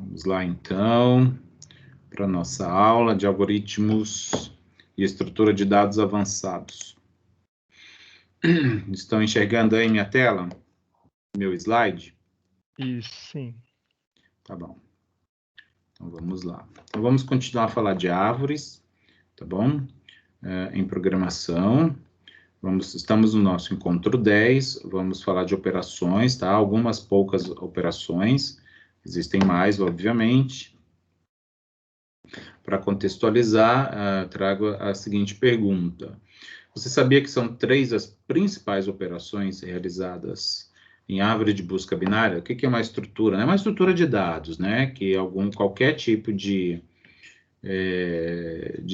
Vamos lá, então, para a nossa aula de algoritmos e estrutura de dados avançados. Estão enxergando aí minha tela? Meu slide? Isso, sim. Tá bom. Então, vamos lá. Então, vamos continuar a falar de árvores, tá bom? Em programação. Estamos no nosso encontro 10, vamos falar de operações, tá? Algumas poucas operações, existem mais, obviamente. Para contextualizar, trago a seguinte pergunta. Você sabia que são 3 as principais operações realizadas em árvore de busca binária? O que é uma estrutura? É uma estrutura de dados, né? Que qualquer tipo de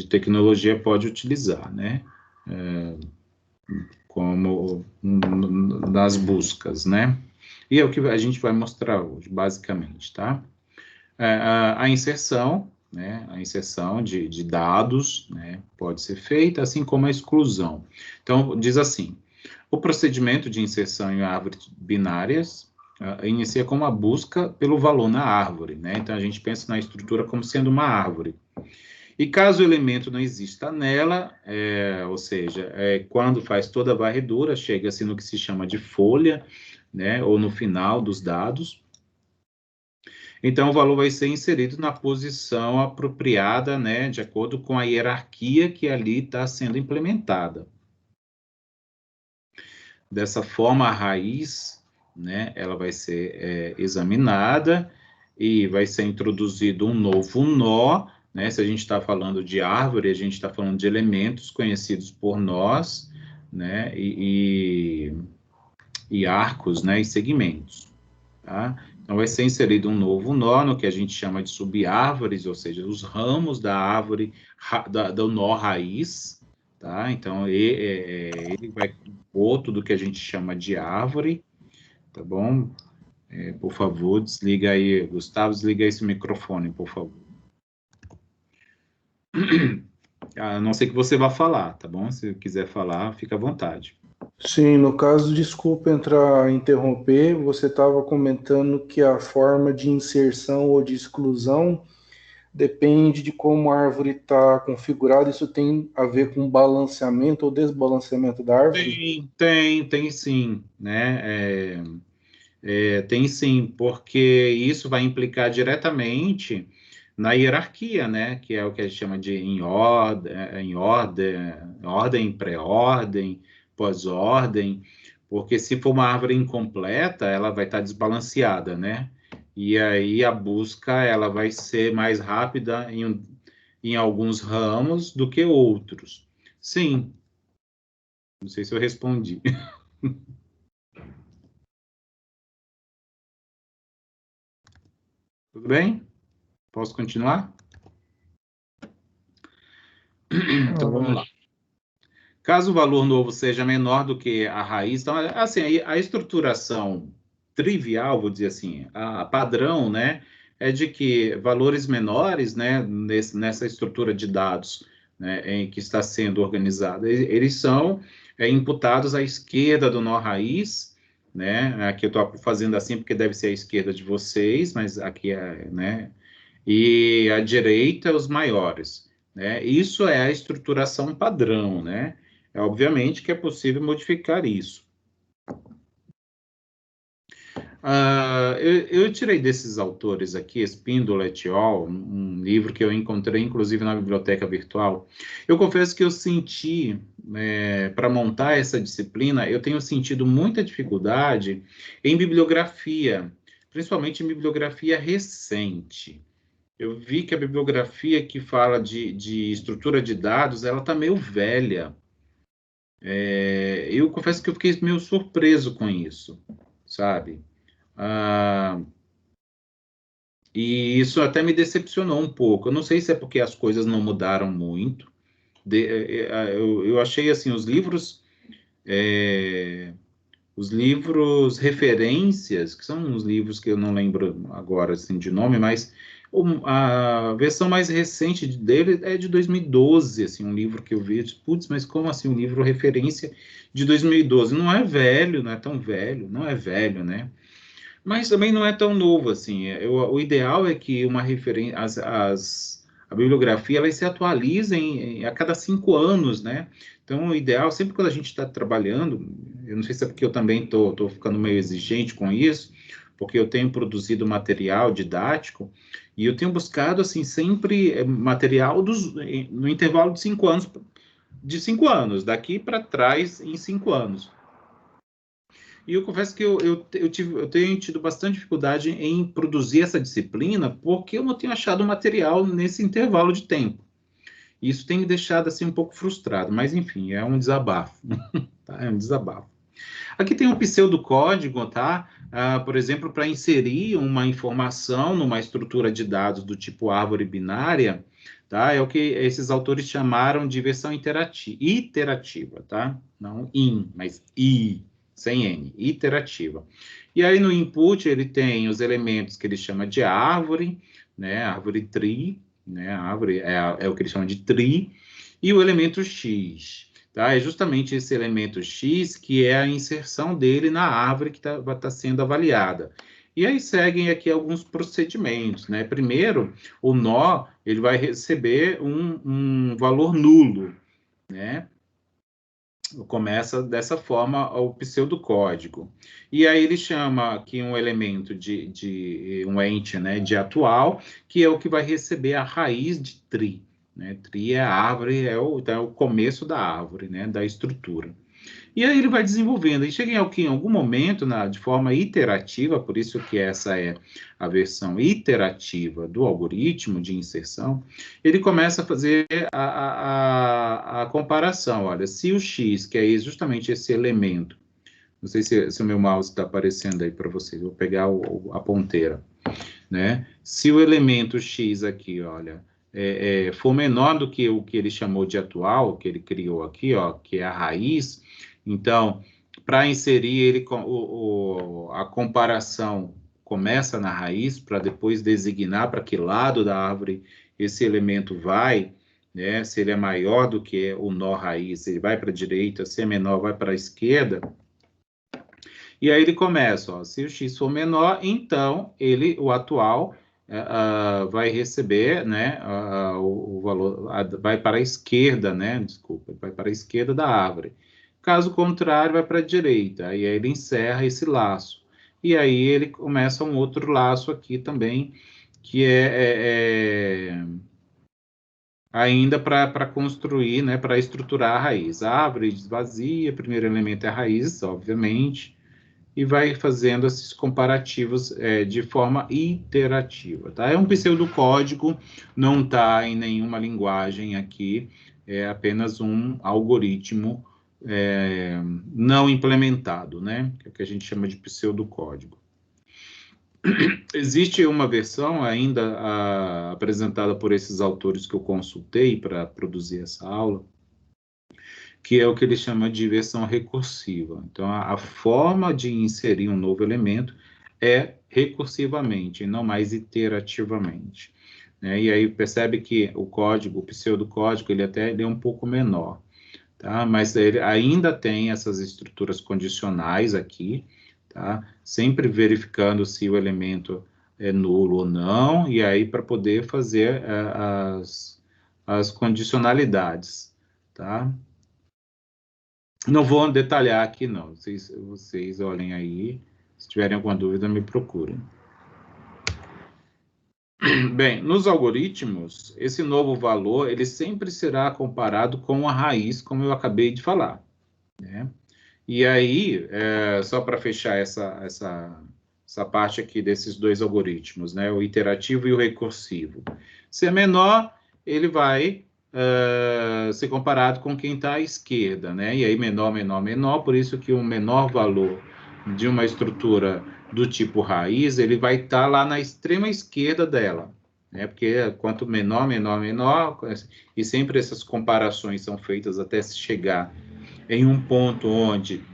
tecnologia pode utilizar, né? Como nas buscas, né? E é o que a gente vai mostrar hoje, basicamente, tá? A inserção, né? A inserção de dados, né? Pode ser feita, assim como a exclusão. Então, diz assim, o procedimento de inserção em árvores binárias inicia com uma busca pelo valor na árvore, né? Então, a gente pensa na estrutura como sendo uma árvore. E caso o elemento não exista nela, ou seja, quando faz toda a varredura, chega-se no que se chama de folha, né, ou no final dos dados. Então, o valor vai ser inserido na posição apropriada, né, de acordo com a hierarquia que ali está sendo implementada. Dessa forma, a raiz, né, ela vai ser examinada e vai ser introduzido um novo nó, né? Se a gente está falando de árvore, a gente está falando de elementos conhecidos por nós, né? E arcos, né? E segmentos, tá? Então, vai ser inserido um novo nó, no que a gente chama de subárvores, ou seja, os ramos da árvore, do nó raiz, tá? Então, ele vai compor tudo que a gente chama de árvore, tá bom? Por favor, desliga aí, Gustavo, desliga esse microfone, por favor. A não ser que você vá falar, tá bom? Se quiser falar, fica à vontade. Sim, no caso, desculpa interromper, você estava comentando que a forma de inserção ou de exclusão depende de como a árvore está configurada, isso tem a ver com balanceamento ou desbalanceamento da árvore? Tem sim, né? Tem sim, porque isso vai implicar diretamente na hierarquia, né? Que é o que a gente chama de em ordem, pré-ordem, pós-ordem, porque se for uma árvore incompleta, ela vai estar desbalanceada, né? E aí a busca ela vai ser mais rápida em alguns ramos do que outros. Sim. Não sei se eu respondi. Tudo bem? Posso continuar? Então, vamos lá. Caso o valor novo seja menor do que a raiz, então, assim, a estruturação trivial, vou dizer assim, a padrão, né, é de que valores menores, né, nessa estrutura de dados, né, em que está sendo organizada, eles são imputados à esquerda do nó raiz, né, aqui eu estou fazendo assim porque deve ser a esquerda de vocês, mas aqui né, e à direita os maiores, né, isso é a estruturação padrão, né, obviamente que é possível modificar isso. Eu tirei desses autores aqui, Espíndola et al., um livro que eu encontrei, inclusive, na biblioteca virtual. Eu confesso que eu senti, para montar essa disciplina, eu tenho sentido muita dificuldade em bibliografia, principalmente em bibliografia recente. Eu vi que a bibliografia que fala de estrutura de dados, ela está meio velha. Eu confesso que eu fiquei meio surpreso com isso, sabe? E isso até me decepcionou um pouco. Eu não sei se é porque as coisas não mudaram muito. Eu achei assim os livros referências, que são uns livros que eu não lembro agora assim de nome, mas a versão mais recente dele é de 2012, assim, um livro que eu vi, putz, mas como assim um livro referência de 2012? Não é velho, não é tão velho, não é velho, né? Mas também não é tão novo assim. O ideal é que uma referência, a bibliografia, ela se atualize a cada 5 anos, né? Então, o ideal, sempre quando a gente está trabalhando, eu não sei se é porque eu também estou ficando meio exigente com isso, porque eu tenho produzido material didático, e eu tenho buscado, assim, sempre material no intervalo de 5 anos, daqui para trás em 5 anos. E eu confesso que eu tenho tido bastante dificuldade em produzir essa disciplina, porque eu não tenho achado material nesse intervalo de tempo. Isso tem me deixado assim um pouco frustrado, mas enfim, é um desabafo. Tá? É um desabafo. Aqui tem um pseudocódigo, tá? Por exemplo, para inserir uma informação numa estrutura de dados do tipo árvore binária, tá? É o que esses autores chamaram de versão iterativa, tá? Não mas sem N, iterativa. E aí no input ele tem os elementos que ele chama de árvore, né? Árvore tree, né? A árvore é o que ele chama de tree, e o elemento X. Tá? É justamente esse elemento X que é a inserção dele na árvore que tá sendo avaliada. E aí seguem aqui alguns procedimentos, né? Primeiro, o nó ele vai receber um valor nulo, né? Começa dessa forma o pseudocódigo. E aí ele chama aqui um elemento de um ente, né, de atual, que é o que vai receber a raiz de tree. Né? Tree é a árvore, é o começo da árvore, né, da estrutura. E aí ele vai desenvolvendo. E chega em algum momento, de forma iterativa, por isso que essa é a versão iterativa do algoritmo de inserção, ele começa a fazer a comparação. Olha, se o x, que é justamente esse elemento, não sei se o meu mouse está aparecendo aí para vocês, vou pegar a ponteira, né? Se o elemento x aqui, olha, for menor do que o que ele chamou de atual, que ele criou aqui, ó, que é a raiz, então, para inserir ele, a comparação começa na raiz, para depois designar para que lado da árvore esse elemento vai, né? Se ele é maior do que o nó raiz, ele vai para a direita, se é menor, vai para a esquerda. E aí ele começa, ó, se o x for menor, então o atual vai receber, né, o valor, vai para a esquerda, né, desculpa, vai para a esquerda da árvore. Caso contrário, vai para a direita, e aí ele encerra esse laço. E aí ele começa um outro laço aqui também, que ainda para construir, né, para estruturar a raiz. A árvore esvazia, primeiro elemento é a raiz, obviamente, e vai fazendo esses comparativos de forma iterativa. Tá? É um pseudocódigo, não está em nenhuma linguagem aqui, é apenas um algoritmo não implementado, né? Que é o que a gente chama de pseudocódigo. Existe uma versão ainda apresentada por esses autores que eu consultei para produzir essa aula, que é o que ele chama de versão recursiva. Então, a forma de inserir um novo elemento é recursivamente, e não mais iterativamente. Né? E aí percebe que o código, o pseudocódigo, ele é um pouco menor, tá? Mas ele ainda tem essas estruturas condicionais aqui, tá? Sempre verificando se o elemento é nulo ou não, e aí para poder fazer as condicionalidades, tá? Não vou detalhar aqui, não. Vocês olhem aí. Se tiverem alguma dúvida, me procurem. Bem, nos algoritmos, esse novo valor, ele sempre será comparado com a raiz, como eu acabei de falar. Né? E aí, só para fechar essa parte aqui desses dois algoritmos, né? O iterativo e o recursivo. Se é menor, ele vai ser comparado com quem está à esquerda, né? E aí menor, menor, menor, por isso que o menor valor de uma estrutura do tipo raiz, ele vai estar lá na extrema esquerda dela, né? Porque quanto menor, menor, menor, e sempre essas comparações são feitas até se chegar em um ponto onde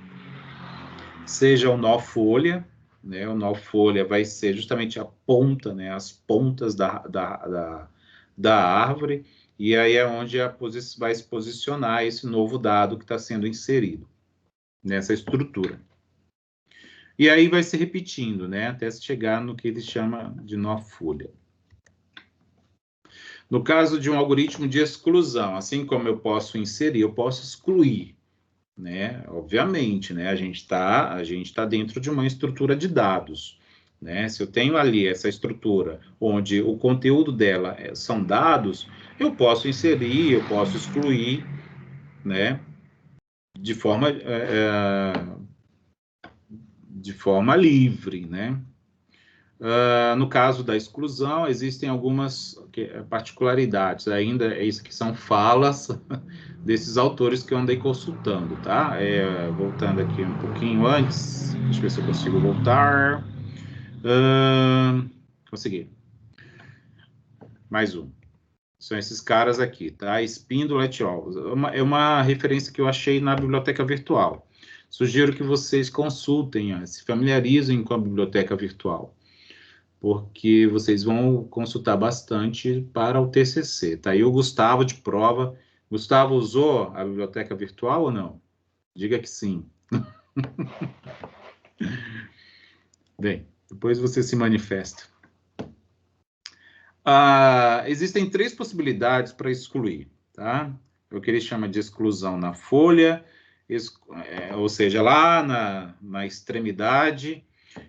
seja o nó folha, né? O nó folha vai ser justamente a ponta, né? As pontas da árvore, e aí é onde vai se posicionar esse novo dado que está sendo inserido nessa estrutura. E aí vai se repetindo, né? Até se chegar no que ele chama de nó folha. No caso de um algoritmo de exclusão, assim como eu posso inserir, eu posso excluir, né? Obviamente, né? A gente tá dentro de uma estrutura de dados, né? Se eu tenho ali essa estrutura onde o conteúdo dela são dados, eu posso inserir, eu posso excluir, né? De forma livre, né? No caso da exclusão, existem algumas particularidades, ainda isso que são falas desses autores que eu andei consultando, tá? Voltando aqui um pouquinho antes, deixa eu ver se eu consigo voltar. Consegui. Mais um. São esses caras aqui, tá? Espíndola et al. É uma referência que eu achei na biblioteca virtual. Sugiro que vocês consultem, se familiarizem com a biblioteca virtual, porque vocês vão consultar bastante para o TCC, tá? E o Gustavo de prova. Gustavo usou a biblioteca virtual ou não? Diga que sim. Bem, depois você se manifesta. Existem 3 possibilidades para excluir, tá? É o que ele chama de exclusão na folha, ou seja, lá na extremidade,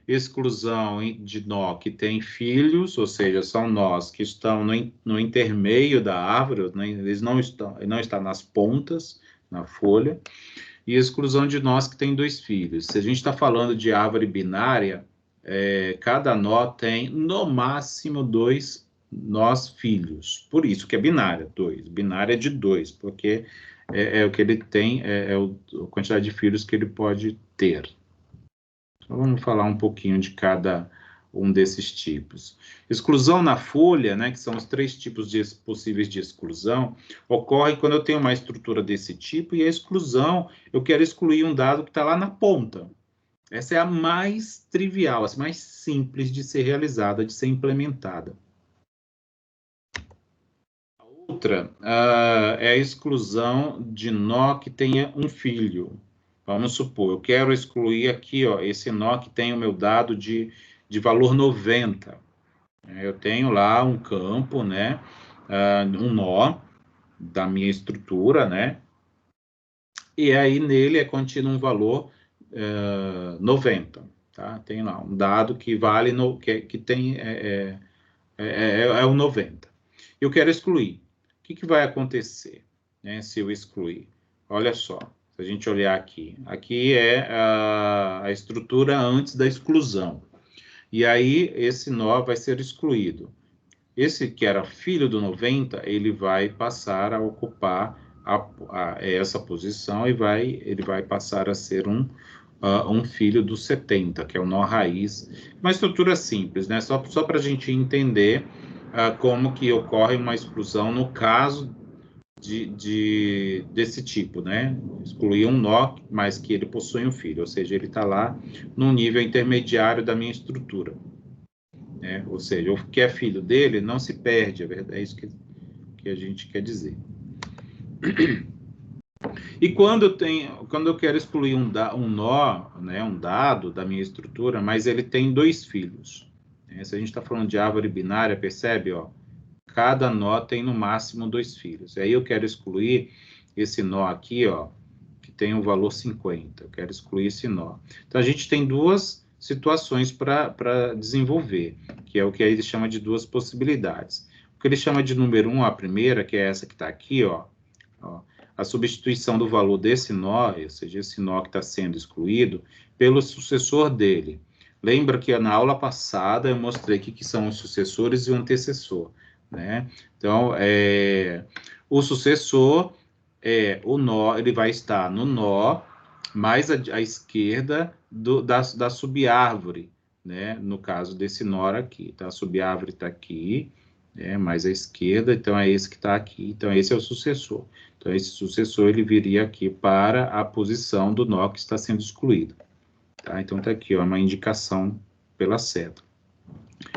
exclusão de nó que tem filhos, ou seja, são nós que estão no intermeio da árvore, né? Eles não estão nas pontas, na folha, e exclusão de nós que tem 2 filhos. Se a gente está falando de árvore binária, cada nó tem, no máximo, 2 nós filhos. Por isso que é binária, 2. Binária é de 2, porque é o que ele tem, a quantidade de filhos que ele pode ter. Então, vamos falar um pouquinho de cada um desses tipos. Exclusão na folha, né, que são os 3 tipos possíveis de exclusão, ocorre quando eu tenho uma estrutura desse tipo, e a exclusão, eu quero excluir um dado que está lá na ponta. Essa é a mais trivial, a mais simples de ser realizada, de ser implementada. A outra é a exclusão de nó que tenha um filho. Vamos supor, eu quero excluir aqui, ó, esse nó que tem o meu dado de valor 90. Eu tenho lá um campo, né, um nó da minha estrutura, né, e aí nele é contido um valor 90, tá? Tem lá um dado que vale, que tem, o 90. Eu quero excluir. O que vai acontecer, né, se eu excluir? Olha só, se a gente olhar aqui, aqui é a estrutura antes da exclusão. E aí esse nó vai ser excluído. Esse que era filho do 90, ele vai passar a ocupar essa posição e ele vai passar a ser um filho do 70, que é o nó raiz. Uma estrutura simples, né? Só para a gente entender como que ocorre uma exclusão no caso desse tipo, né? Excluir um nó, mas que ele possui um filho, ou seja, ele está lá no nível intermediário da minha estrutura. Ou seja, o que é filho dele não se perde, é isso que a gente quer dizer. E quando eu quero excluir um nó, né, um dado da minha estrutura, mas ele tem 2 filhos. Se a gente está falando de árvore binária, percebe? Ó, cada nó tem no máximo 2 filhos. Aí eu quero excluir esse nó aqui, ó, que tem o valor 50. Eu quero excluir esse nó. Então a gente tem 2 situações para desenvolver, que é o que ele chama de 2 possibilidades. O que ele chama de número 1, a primeira, que é essa que está aqui, ó, a substituição do valor desse nó, ou seja, esse nó que está sendo excluído, pelo sucessor dele. Lembra que na aula passada eu mostrei que são os sucessores e o antecessor, né? Então, o sucessor o nó, ele vai estar no nó mais à esquerda da subárvore, né? No caso desse nó aqui, tá? A subárvore está aqui, mais à esquerda, então é esse que está aqui, então esse é o sucessor. Então esse sucessor, ele viria aqui para a posição do nó que está sendo excluído. Tá? Então está aqui, ó, uma indicação pela seta.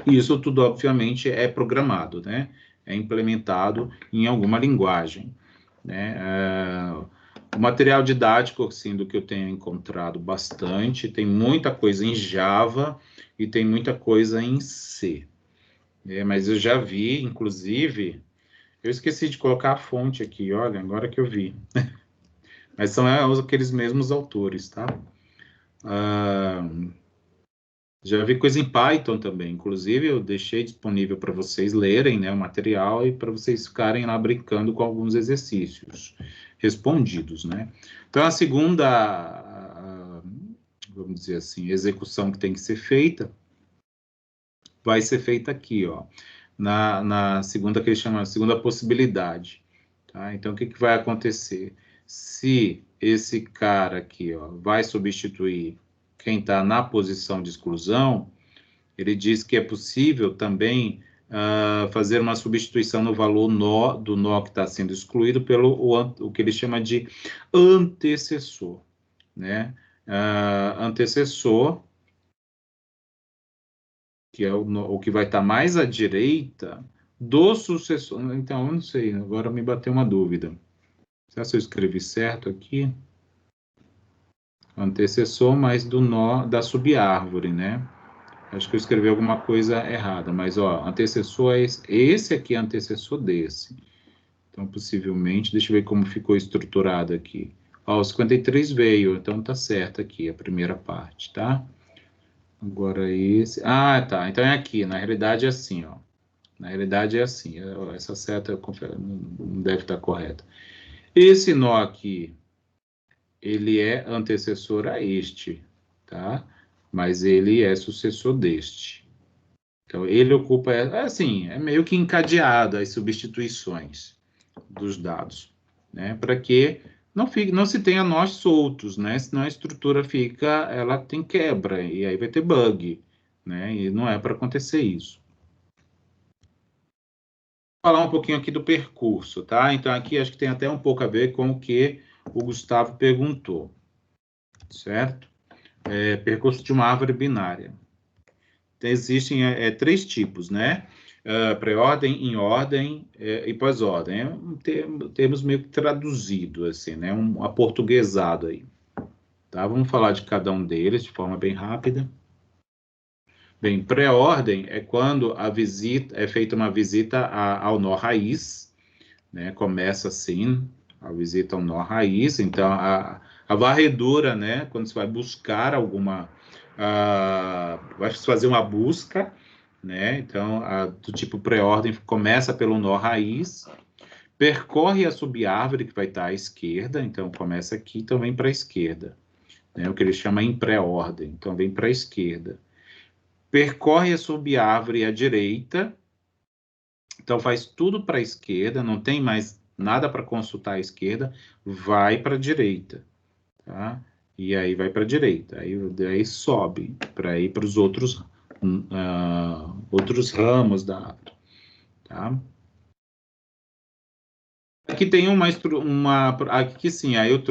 E isso tudo, obviamente, é programado, né? É implementado em alguma linguagem, né? O material didático, assim, do que eu tenho encontrado bastante, tem muita coisa em Java e tem muita coisa em C. Mas eu já vi, inclusive, eu esqueci de colocar a fonte aqui, olha, agora que eu vi. Mas são aqueles mesmos autores, tá? Já vi coisa em Python também, inclusive eu deixei disponível para vocês lerem, né, o material e para vocês ficarem lá brincando com alguns exercícios respondidos, né? Então, a segunda, vamos dizer assim, execução que tem que ser feita, vai ser feita aqui, ó, na segunda, que eles chamam de segunda possibilidade, tá? Então, o que vai acontecer? Se esse cara aqui, ó, vai substituir quem está na posição de exclusão, ele diz que é possível também fazer uma substituição no valor do nó que está sendo excluído pelo o que ele chama de antecessor, né? Antecessor, que é o que vai estar mais à direita do sucessor. Então, eu não sei, agora me bateu uma dúvida. Será que eu escrevi certo aqui? Antecessor, mais do nó da subárvore, né? Acho que eu escrevi alguma coisa errada, mas, ó, antecessor é esse aqui é antecessor desse. Então, possivelmente, deixa eu ver como ficou estruturado aqui. Ó, o 53 veio, então tá certo aqui a primeira parte, tá? Agora esse... Ah, tá, então é aqui, na realidade é assim, ó. Na realidade é assim, essa seta eu confio, não deve estar correta. Esse nó aqui, ele é antecessor a este, tá? Mas ele é sucessor deste. Então, ele ocupa, assim, é meio que encadeado as substituições dos dados, né? Para que não se tenha nós soltos, né? Senão a estrutura ela tem quebra, e aí vai ter bug, né? E não é para acontecer isso. Vou falar um pouquinho aqui do percurso, tá? Então, aqui acho que tem até um pouco a ver com o que o Gustavo perguntou, certo? Percurso de uma árvore binária. Então, existem três tipos, né? Pré-ordem, em ordem e pós-ordem. É termos meio que traduzido, assim, né? Um aportuguesado aí. Tá? Vamos falar de cada um deles de forma bem rápida. Bem, pré-ordem é quando é feita uma visita ao nó raiz, né? Começa assim, a visita ao nó raiz. Então, a varredura, né? Quando você vai buscar alguma... vai fazer uma busca, né? Então, do tipo pré-ordem começa pelo nó raiz, percorre a subárvore que vai estar à esquerda, então começa aqui, então vem para a esquerda, né? O que ele chama em pré-ordem, então vem para a esquerda. Percorre a subárvore à direita, então faz tudo para a esquerda, não tem mais nada para consultar à esquerda, vai para a direita, tá? E aí vai para a direita, aí sobe para ir para os outros ramos da árvore, tá? Aqui tem aqui sim, aí eu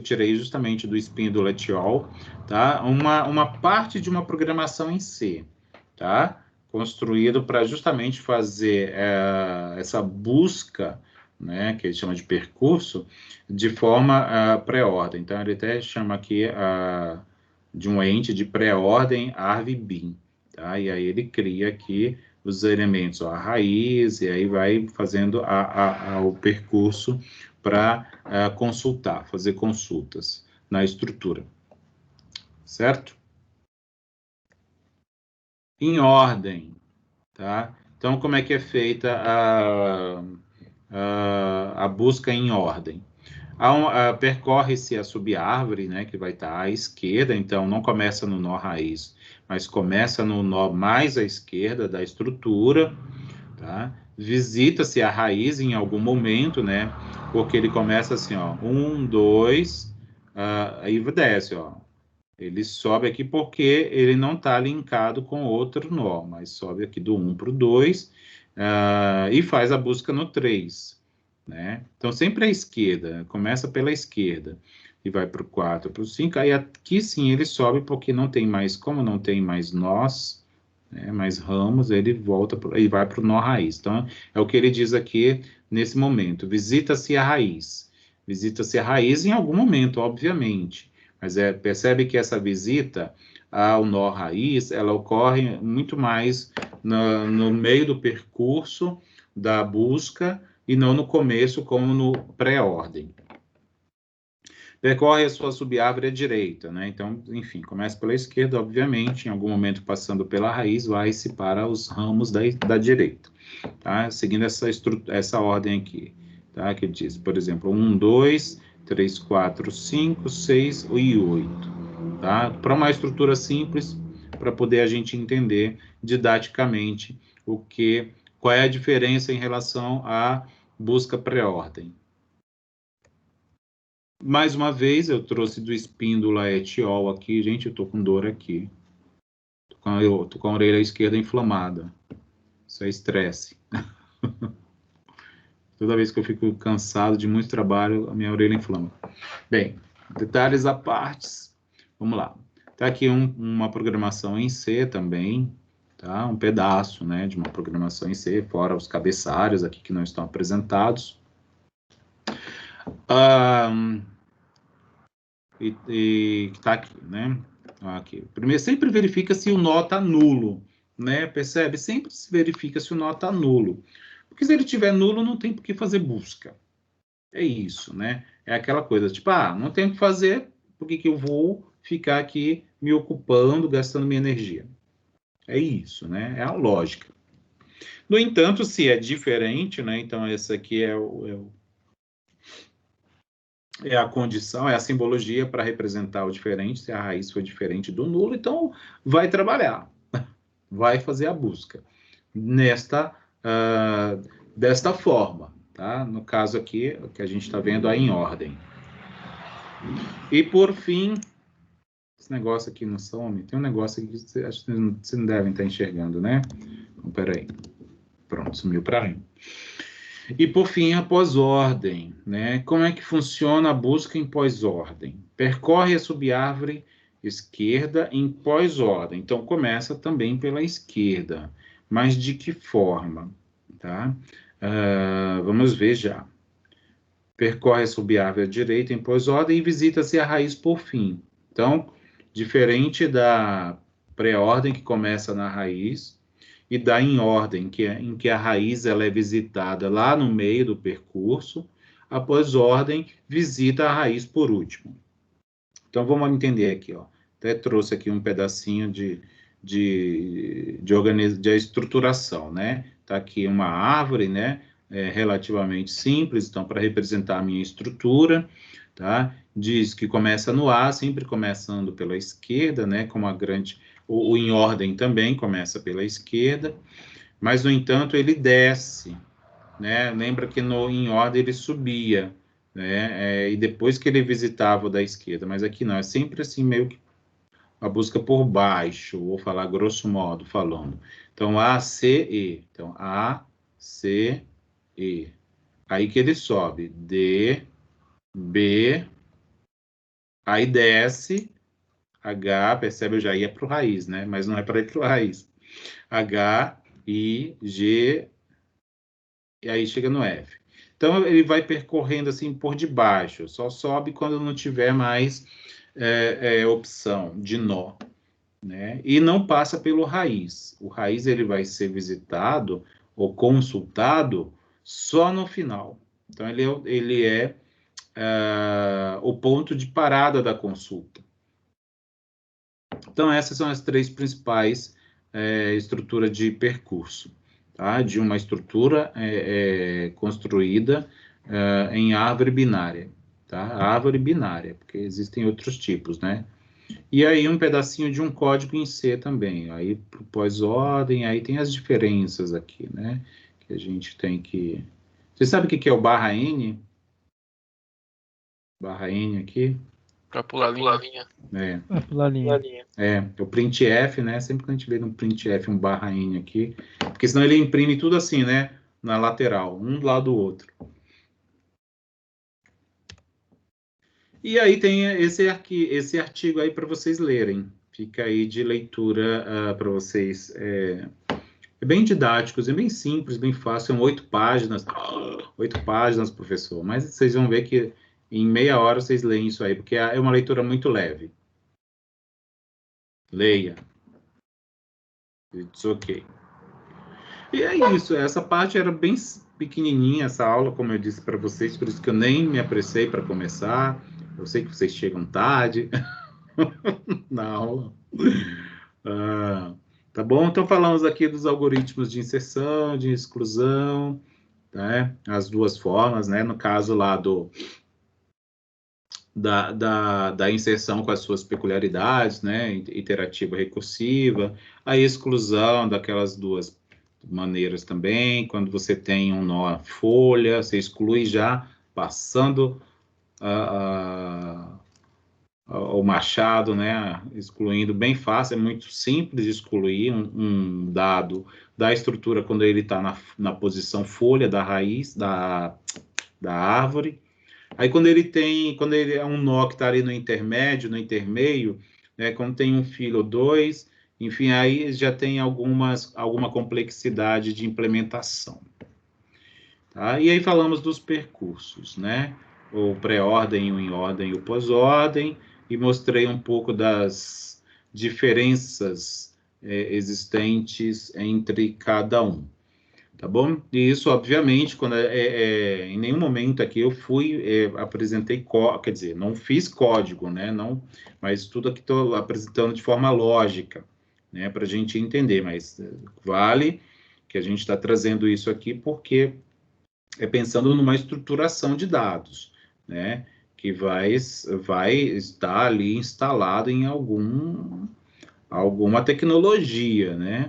tirei justamente do espinho do Letiol, tá? Uma parte de uma programação em C, tá? Construído para justamente fazer essa busca, né, que ele chama de percurso, de forma pré-ordem. Então, ele até chama aqui de um ente de pré-ordem arv-bin, tá? E aí ele cria aqui os elementos, ó, a raiz, e aí vai fazendo o percurso para consultar, fazer consultas na estrutura, certo? Em ordem, tá? Então, como é que é feita a busca em ordem? Percorre-se a subárvore, né, que vai estar à esquerda, então não começa no nó raiz, mas começa no nó mais à esquerda da estrutura, tá? Visita-se a raiz em algum momento, né, porque ele começa assim, ó, 1, 2, aí desce, ó. Ele sobe aqui porque ele não está linkado com outro nó, mas sobe aqui do 1 para o 2 e faz a busca no 3. Né? Então, sempre à esquerda, começa pela esquerda e vai para o 4, para o 5, aí aqui sim ele sobe porque não tem mais, como não tem mais nós, né, mais ramos, ele volta e vai para o nó raiz. Então, é o que ele diz aqui nesse momento, visita-se a raiz. Visita-se a raiz em algum momento, obviamente, mas percebe que essa visita ao nó raiz, ela ocorre muito mais no meio do percurso da busca e não no começo, como no pré-ordem. Percorre a sua subárvore à direita, né? Então, enfim, começa pela esquerda, obviamente, em algum momento passando pela raiz, vai-se para os ramos da direita, tá? Seguindo essa ordem aqui, tá? Que diz, por exemplo, 1, 2, 3, 4, 5, 6 e 8, tá? Para uma estrutura simples, para poder a gente entender didaticamente qual é a diferença em relação à busca pré-ordem. Mais uma vez, eu trouxe do Espíndola et al. Aqui. Gente, eu tô com dor aqui. Tô com a orelha esquerda inflamada. Isso é estresse. Toda vez que eu fico cansado de muito trabalho, a minha orelha inflama. Bem, detalhes à parte. Vamos lá. Tá aqui uma programação em C também, tá? Um pedaço, né, de uma programação em C, fora os cabeçalhos aqui que não estão apresentados. E tá aqui, né? Aqui. Primeiro, sempre verifica se o nó tá nulo, né? Percebe? Sempre se verifica se o nó tá nulo. Porque se ele tiver nulo, não tem por que fazer busca. É isso, né? É aquela coisa, tipo, não tem o que fazer, por que eu vou ficar aqui me ocupando, gastando minha energia? É isso, né? É a lógica. No entanto, se é diferente, né? Então, essa aqui é a condição, é a simbologia para representar o diferente, se a raiz foi diferente do nulo, então vai trabalhar, vai fazer a busca desta forma, tá? No caso aqui, o que a gente está vendo é em ordem. E por fim, esse negócio aqui não some, tem um negócio aqui que acho que vocês não devem estar enxergando, né? Então, peraí. Pronto, sumiu para mim. E, por fim, a pós-ordem, né? Como é que funciona a busca em pós-ordem? Percorre a subárvore esquerda em pós-ordem. Então, começa também pela esquerda. Mas de que forma? Tá? Vamos ver já. Percorre a subárvore à direita em pós-ordem e visita-se a raiz por fim. Então, diferente da pré-ordem, que começa na raiz, e da em ordem, em que a raiz ela é visitada lá no meio do percurso, após ordem, visita a raiz por último. Então, vamos entender aqui, ó. Até trouxe aqui um pedacinho de estruturação, né? Tá aqui uma árvore, né? Relativamente simples, então, para representar a minha estrutura, tá? Diz que começa no A, sempre começando pela esquerda, né? Como a grande... O em ordem também começa pela esquerda, mas, no entanto, ele desce, né? Lembra que em ordem ele subia, né? E depois que ele visitava o da esquerda, mas aqui não, é sempre assim, meio que a busca por baixo, vou falar grosso modo falando. Então, A, C, E. Então, A, C, E. Aí que ele sobe, D, B, aí desce, H, percebe, eu já ia para o raiz, né? Mas não é para ir para o raiz. H, I, G, e aí chega no F. Então, ele vai percorrendo assim por debaixo, só sobe quando não tiver mais opção de nó, né? E não passa pelo raiz. O raiz ele vai ser visitado ou consultado só no final. Então, ele é o ponto de parada da consulta. Então, essas são as três principais estruturas de percurso, tá? De uma estrutura construída em árvore binária, tá? Árvore binária, porque existem outros tipos, né? E aí um pedacinho de um código em C também. Aí, pós-ordem, aí tem as diferenças aqui, né? Que a gente tem que... Você sabe o que é o barra N? Barra N aqui? Para pular a linha. Pular a linha. O printf, né? Sempre que a gente vê no printf um barra N aqui, porque senão ele imprime tudo assim, né? Na lateral, um do lado do outro. E aí tem esse artigo aí para vocês lerem. Fica aí de leitura para vocês. É bem didático, é bem simples, bem fácil. São 8 páginas. 8 páginas, professor. Mas vocês vão ver que em meia hora vocês leem isso aí, porque é uma leitura muito leve. Leia. It's ok. E é isso, essa parte era bem pequenininha, essa aula, como eu disse para vocês, por isso que eu nem me apressei para começar. Eu sei que vocês chegam tarde na aula. Tá bom? Então, falamos aqui dos algoritmos de inserção, de exclusão, né? As duas formas, né? No caso lá da inserção com as suas peculiaridades, né? Iterativa, recursiva, a exclusão daquelas duas maneiras também, quando você tem um nó folha, você exclui já passando o machado, né, excluindo bem fácil, é muito simples excluir um dado da estrutura quando ele está na posição folha da raiz da árvore. Aí quando ele é um nó que está ali no intermédio, no intermeio, né, quando tem um filo ou dois, enfim, aí já tem alguma complexidade de implementação. Tá? E aí falamos dos percursos, né? O pré-ordem, o em-ordem e o pós-ordem, e mostrei um pouco das diferenças existentes entre cada um. Tá bom? E isso, obviamente, quando em nenhum momento aqui eu apresentei, quer dizer, não fiz código, né? Não, mas tudo aqui estou apresentando de forma lógica, né? Para a gente entender, mas vale que a gente está trazendo isso aqui porque é pensando numa estruturação de dados, né? Que vai estar ali instalado em alguma tecnologia, né?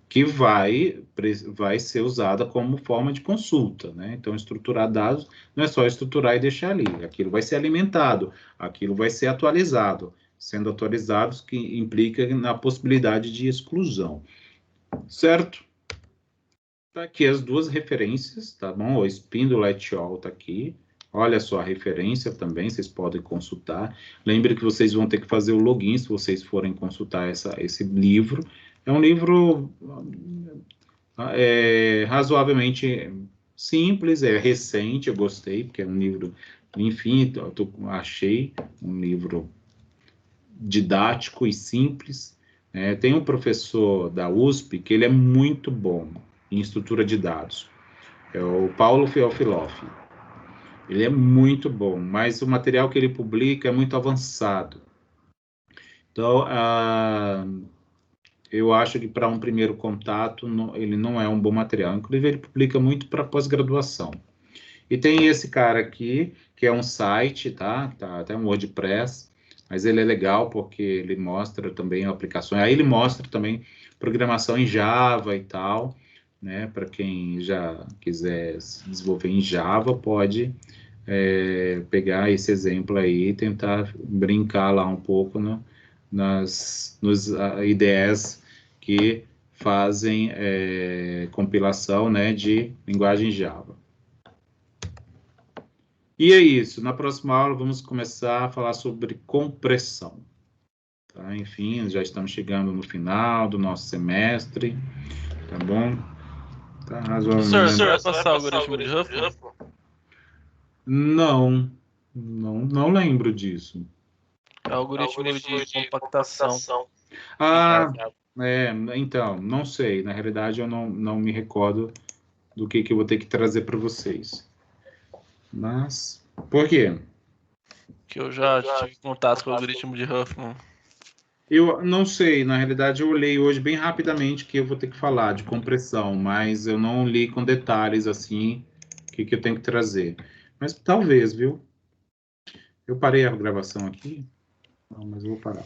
Que vai ser usada como forma de consulta, né? Então, estruturar dados não é só estruturar e deixar ali, aquilo vai ser alimentado, aquilo vai ser atualizado, sendo atualizados que implica na possibilidade de exclusão, certo? Tá aqui as duas referências, tá bom? O Spindler et al. Tá aqui. Olha só a referência também, vocês podem consultar. Lembre que vocês vão ter que fazer o login se vocês forem consultar esse livro. É um livro razoavelmente simples, é recente, eu gostei, porque é um livro, enfim, achei um livro didático e simples. Tem um professor da USP que ele é muito bom em estrutura de dados. É o Paulo Feofiloff. Ele é muito bom, mas o material que ele publica é muito avançado. Então, eu acho que para um primeiro contato, ele não é um bom material. Inclusive, ele publica muito para pós-graduação. E tem esse cara aqui, que é um site, tá até um WordPress, mas ele é legal porque ele mostra também aplicações. Aí ele mostra também programação em Java e tal, né? Para quem já quiser se desenvolver em Java, pode pegar esse exemplo aí e tentar brincar lá um pouco nos IDEs que fazem compilação, né, de linguagem Java. E é isso. Na próxima aula vamos começar a falar sobre compressão. Tá? Enfim, já estamos chegando no final do nosso semestre. Tá bom? Tá razoavelmente. Senhor, vai passar o algoritmo de Huffman? Não lembro disso. É o algoritmo de compactação. Então, não sei. Na realidade, eu não me recordo do que eu vou ter que trazer para vocês. Mas, por quê? Que eu já tive contato com o algoritmo de Huffman. Eu não sei, na realidade eu olhei hoje bem rapidamente que eu vou ter que falar de compressão, mas eu não li com detalhes assim o que eu tenho que trazer. Mas talvez, viu? Eu parei a gravação aqui, não, mas eu vou parar.